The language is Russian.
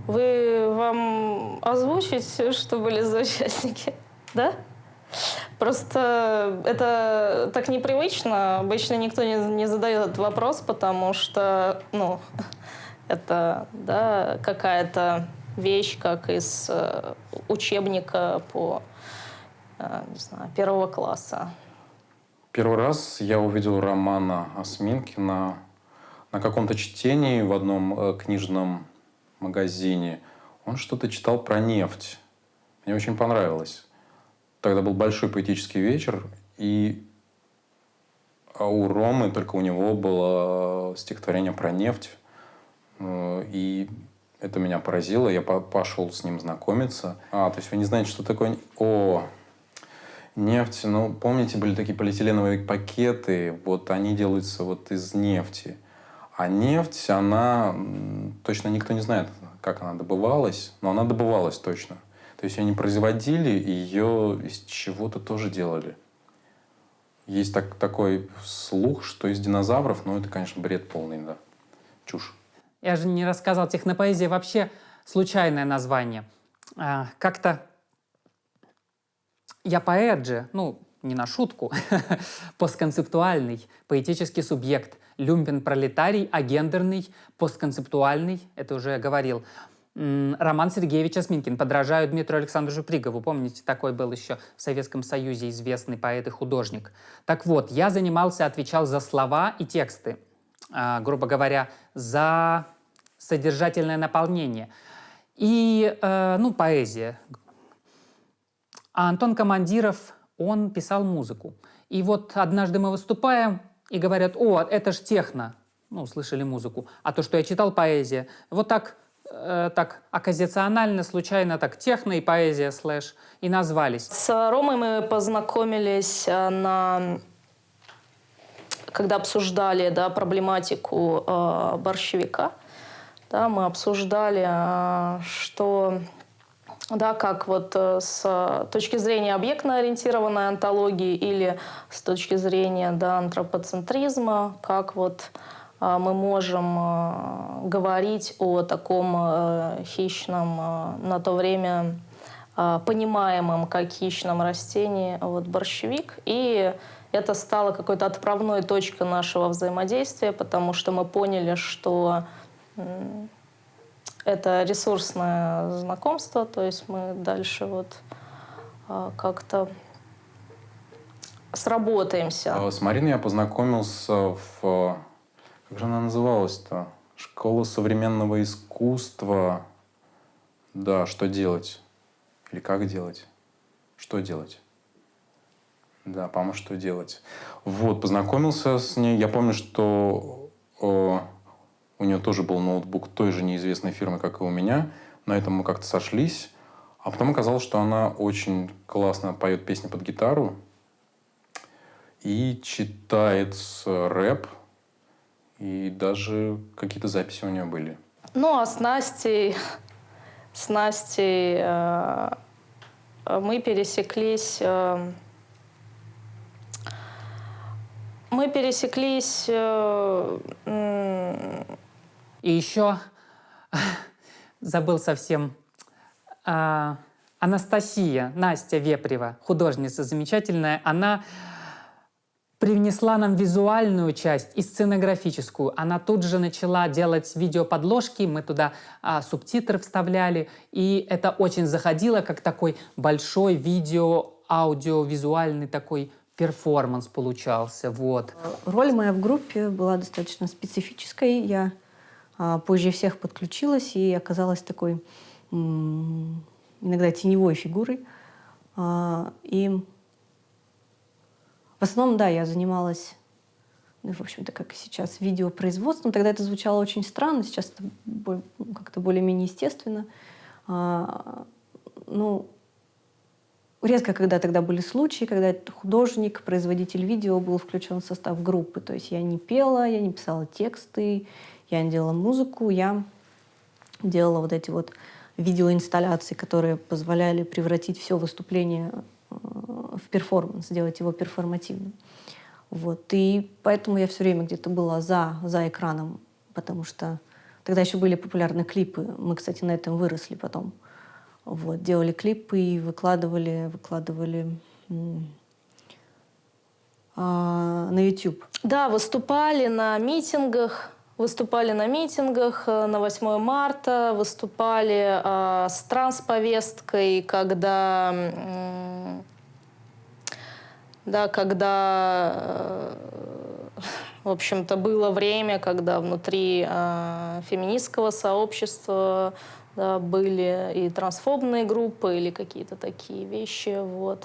Вам озвучить, что были за участники? Да? Просто это так непривычно. Обычно никто не задает этот вопрос, потому что, ну, это, да, какая-то вещь, как из учебника по, не знаю, 1 класса. Первый раз я увидел романа Осминкина на каком-то чтении в одном книжном магазине. Он что-то читал про нефть. Мне очень понравилось. Тогда был большой поэтический вечер, и у Ромы, только у него было стихотворение про нефть. И это меня поразило. Я пошел с ним знакомиться. То есть вы не знаете, что такое... Нефть. Ну, помните, были такие полиэтиленовые пакеты. Вот они делаются вот из нефти. А нефть, она... Точно никто не знает, как она добывалась. Но она добывалась точно. То есть ее не производили, ее из чего-то тоже делали. Есть такой слух, что из динозавров, но это, конечно, бред полный, да. Чушь. Я же не рассказал, технопоэзия вообще случайное название. Как-то я поэт же, ну, не на шутку, постконцептуальный, поэтический субъект, люмпен-пролетарий, агендерный, постконцептуальный, это уже я говорил. Роман Сергеевич Осминкин. Подражаю Дмитрию Александровичу Пригову. Помните, такой был еще в Советском Союзе известный поэт и художник. Так вот, я отвечал за слова и тексты, грубо говоря, за содержательное наполнение. И, поэзия. А Антон Командиров, он писал музыку. И вот однажды мы выступаем, и говорят: о, это ж техно. Ну, слышали музыку. А то, что я читал, поэзия. Вот так окказионально, случайно, так техно и поэзия слэш, и назвались. С Ромой мы познакомились когда обсуждали, да, проблематику борщевика. Да, мы обсуждали, что, да, как вот с точки зрения объектно-ориентированной антологии или с точки зрения, да, антропоцентризма, как вот мы можем говорить о таком хищном, на то время понимаемом как хищном растении, вот, борщевик. И это стало какой-то отправной точкой нашего взаимодействия, потому что мы поняли, что это ресурсное знакомство, то есть мы дальше вот как-то сработаемся. С Мариной я познакомился в... Как же она называлась-то? Школа современного искусства. Да, что делать? Или как делать? Что делать? Да, по-моему, что делать. Вот, познакомился с ней. Я помню, что у нее тоже был ноутбук той же неизвестной фирмы, как и у меня. На этом мы как-то сошлись. А потом оказалось, что она очень классно поет песни под гитару и читает рэп. И даже какие-то записи у нее были. Ну, а с Настей мы пересеклись... И еще забыл совсем Анастасия, Настя Вепрева, художница замечательная, она привнесла нам визуальную часть и сценографическую. Она тут же начала делать видеоподложки, мы туда субтитры вставляли, и это очень заходило, как такой большой аудиовизуальный такой перформанс получался. Вот. Роль моя в группе была достаточно специфической. Я позже всех подключилась и оказалась такой иногда теневой фигурой. И в основном, да, я занималась, в общем-то, как и сейчас, видеопроизводством. Тогда это звучало очень странно, сейчас это как-то более-менее естественно. Редко, когда тогда были случаи, когда художник, производитель видео был включен в состав группы. То есть я не пела, я не писала тексты, я не делала музыку, я делала вот эти вот видеоинсталляции, которые позволяли превратить все выступление в перформанс, сделать его перформативным. Вот. И поэтому я все время где-то была за экраном, потому что Тогда еще были популярны клипы. Мы, кстати, на этом выросли потом. Вот, делали клипы и выкладывали на YouTube. Да, выступали на митингах, на 8 марта, выступали с трансповесткой, когда в общем-то, было время, когда внутри феминистского сообщества, да, были и трансфобные группы, или какие-то такие вещи. Вот.